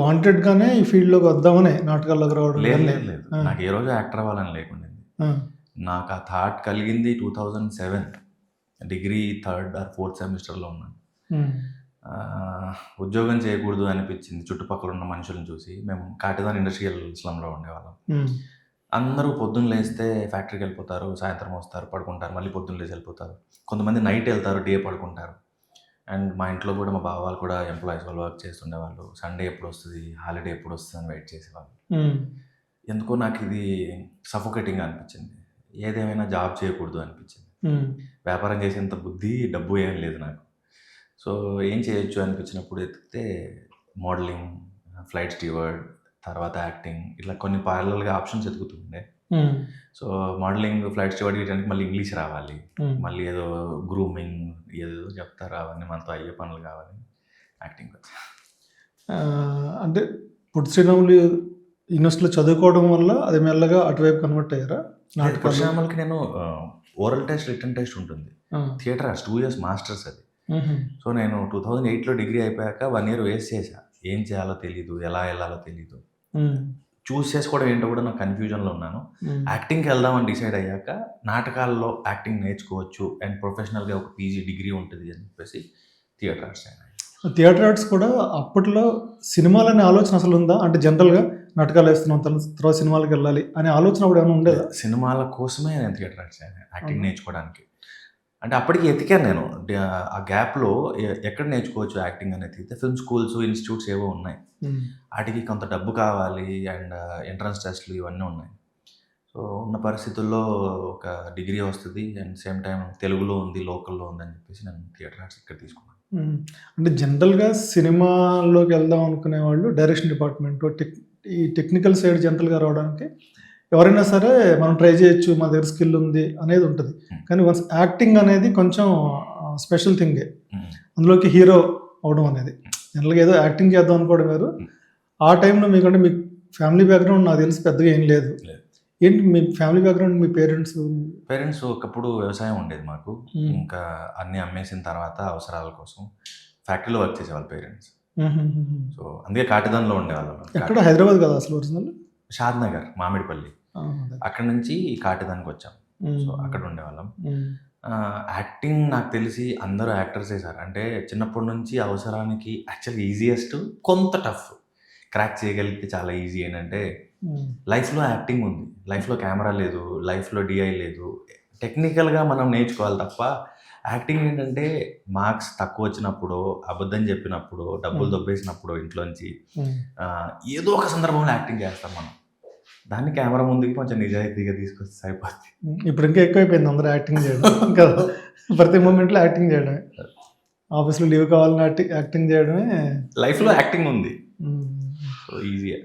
Wanted గానే ఈ field లోకి వద్దామని నాటకాల్లోకి రావడం లేదు కానీ లేదు లేదు నాకు ఏ రోజు యాక్టర్ అవ్వాలని లేకుండా నాకు ఆ థాట్ కలిగింది 2007 డిగ్రీ 3rd or 4th సెమిస్టర్లో ఉన్నాను. ఉద్యోగం చేయకూడదు అనిపించింది చుట్టుపక్కల ఉన్న మనుషులను చూసి. మేము కాటిదాన్ ఇండస్ట్రియల్ స్లమ్లో ఉండేవాళ్ళం. అందరూ పొద్దున్న లేస్తే ఫ్యాక్టరీకి వెళ్ళిపోతారు, సాయంత్రం వస్తారు, పడుకుంటారు, మళ్ళీ పొద్దున్న లేచి వెళ్ళిపోతారు. కొంతమంది నైట్ వెళ్తారు, డే పడుకుంటారు. అండ్ మా ఇంట్లో కూడా మా బావ వాళ్ళు కూడా ఎంప్లాయీస్ వాళ్ళు వర్క్ చేస్తుండేవాళ్ళు. సండే ఎప్పుడు వస్తుంది, హాలిడే ఎప్పుడు వస్తుంది అని వెయిట్ చేసేవాళ్ళు. ఎందుకో నాకు ఇది సఫోకేటింగ్ అనిపించింది. ఏదేమైనా జాబ్ చేయకూడదు అనిపించింది. వ్యాపారం చేసేంత బుద్ధి, డబ్బు ఏం లేదు నాకు. సో ఏం చేయొచ్చు అనిపించినప్పుడు ఎత్తితే మోడలింగ్, ఫ్లైట్ స్టీవర్డ్, తర్వాత యాక్టింగ్, ఇట్లా కొన్ని పారలల్గా ఆప్షన్స్ ఎతుకుతుండే. సో మోడలింగ్, ఫ్లైట్ స్టీవర్డ్ వీటానికి మళ్ళీ ఇంగ్లీష్ రావాలి, మళ్ళీ ఏదో గ్రూమింగ్ ఏదో చెప్తారు, అవన్నీ మనతో అయ్యే పనులు కావాలి. యాక్టింగ్ అంటే పుట్టి శ్రీరాములు యూనివర్సిటీలో చదువుకోవడం వల్ల అది మెల్లగా అటువైపు కన్వర్ట్ అయ్యారా? పురుషామలకి నేను ఓరల్ టెస్ట్, రిటర్న్ టెస్ట్ ఉంటుంది, థియేటర్ ఆర్ట్స్ 2 years మాస్టర్స్ అది. సో నేను 2008లో డిగ్రీ అయిపోయాక 1 year వేస్ట్ చేశా. ఏం చేయాలో తెలీదు, ఎలా వెళ్ళాలో తెలీదు, చూస్ చేసుకోవడం ఏంటో కూడా నాకు కన్ఫ్యూజన్లో ఉన్నాను. యాక్టింగ్కి వెళ్దామని డిసైడ్ అయ్యాక నాటకాల్లో యాక్టింగ్ నేర్చుకోవచ్చు అండ్ ప్రొఫెషనల్గా ఒక పీజీ డిగ్రీ ఉంటుంది అని చెప్పేసి థియేటర్ ఆర్ట్స్ అయినా. థియేటర్ ఆర్ట్స్ కూడా అప్పట్లో సినిమాలనే ఆలోచన అసలు ఉందా? అంటే జనరల్గా నాటకాలు వేస్తున్నాం, తర్వాత సినిమాలకు వెళ్ళాలి అనే ఆలోచన కూడా ఏమైనా ఉండేదా? సినిమాల కోసమే నేను థియేటర్ ఆర్ట్స్ అయినా, యాక్టింగ్ నేర్చుకోవడానికి. అంటే అప్పటికి ఎతికాను నేను ఆ గ్యాప్లో ఎక్కడ నేర్చుకోవచ్చు యాక్టింగ్ అనేది. ఎతికితే ఫిల్మ్ స్కూల్స్, ఇన్స్టిట్యూట్స్ ఏవో ఉన్నాయి. వాటికి కొంత డబ్బు కావాలి అండ్ ఎంట్రన్స్ టెస్ట్లు ఇవన్నీ ఉన్నాయి. సో ఉన్న పరిస్థితుల్లో ఒక డిగ్రీ వస్తుంది అండ్ సేమ్ టైం తెలుగులో ఉంది, లోకల్లో ఉంది అని చెప్పేసి నేను థియేటర్ ఆర్ట్స్ ఇక్కడ తీసుకున్నాను. అంటే జనరల్గా సినిమాల్లోకి వెళ్దాం అనుకునే వాళ్ళు డైరెక్షన్ డిపార్ట్మెంట్, ఈ టెక్నికల్ సైడ్ జనరల్గా రావడానికి ఎవరైనా సరే మనం ట్రై చేయొచ్చు, మా దగ్గర స్కిల్ ఉంది అనేది ఉంటుంది. కానీ వన్స్ యాక్టింగ్ అనేది కొంచెం స్పెషల్ థింగే. అందులోకి హీరో అవడం అనేది జనరల్గా ఏదో యాక్టింగ్ చేద్దాం అనుకోవడం వేరు. ఆ టైంలో మీకంటే మీ ఫ్యామిలీ బ్యాక్గ్రౌండ్ నాకు తెలిసి పెద్దగా ఏం లేదు. ఏంటి మీ ఫ్యామిలీ బ్యాక్గ్రౌండ్? మీ పేరెంట్స్ ఒకప్పుడు వ్యవసాయం ఉండేది మాకు. ఇంకా అన్నీ అమ్మేసిన తర్వాత అవసరాల కోసం ఫ్యాక్టరీలో వర్క్ చేసేవాళ్ళు పేరెంట్స్. సో అందుకే కాటిదాన్లో ఉండేవాళ్ళం. ఎక్కడ? హైదరాబాద్ కదా అసలు ఒరిజినల్? షాద్ నగర్, మామిడిపల్లి. అక్కడ నుంచి కాటిదానికి వచ్చాం. సో అక్కడ ఉండేవాళ్ళం. యాక్టింగ్ నాకు తెలిసి అందరూ యాక్టర్స్ చేశారు. అంటే చిన్నప్పటి నుంచి అవసరానికి యాక్చువల్గా ఈజియెస్ట్, కొంత టఫ్, క్రాక్ చేయగలిగితే చాలా ఈజీ. ఏంటంటే లైఫ్లో యాక్టింగ్ ఉంది, లైఫ్లో కెమెరా లేదు, లైఫ్లో డిఐ లేదు. టెక్నికల్గా మనం నేర్చుకోవాలి తప్ప యాక్టింగ్ ఏంటంటే మార్క్స్ తక్కువ వచ్చినప్పుడు, అబద్ధం చెప్పినప్పుడు, డబ్బులు దొబ్బేసినప్పుడు ఇంట్లోంచి ఏదో ఒక సందర్భంలో యాక్టింగ్ చేస్తాం మనం. దాన్ని కెమెరా ముందుకి కొంచెం నిజాయితీగా తీసుకొస్తే సరిపోతుంది. ఇప్పుడు ఇంకా ఎక్కువైపోయింది అందరూ యాక్టింగ్ చేయడం కదా, ప్రతి మూమెంట్లో యాక్టింగ్ చేయడమే. ఆఫీస్లో లీవ్ కావాలని యాక్టింగ్ చేయడమే. లైఫ్లో యాక్టింగ్ ఉంది, సో ఈజీగా.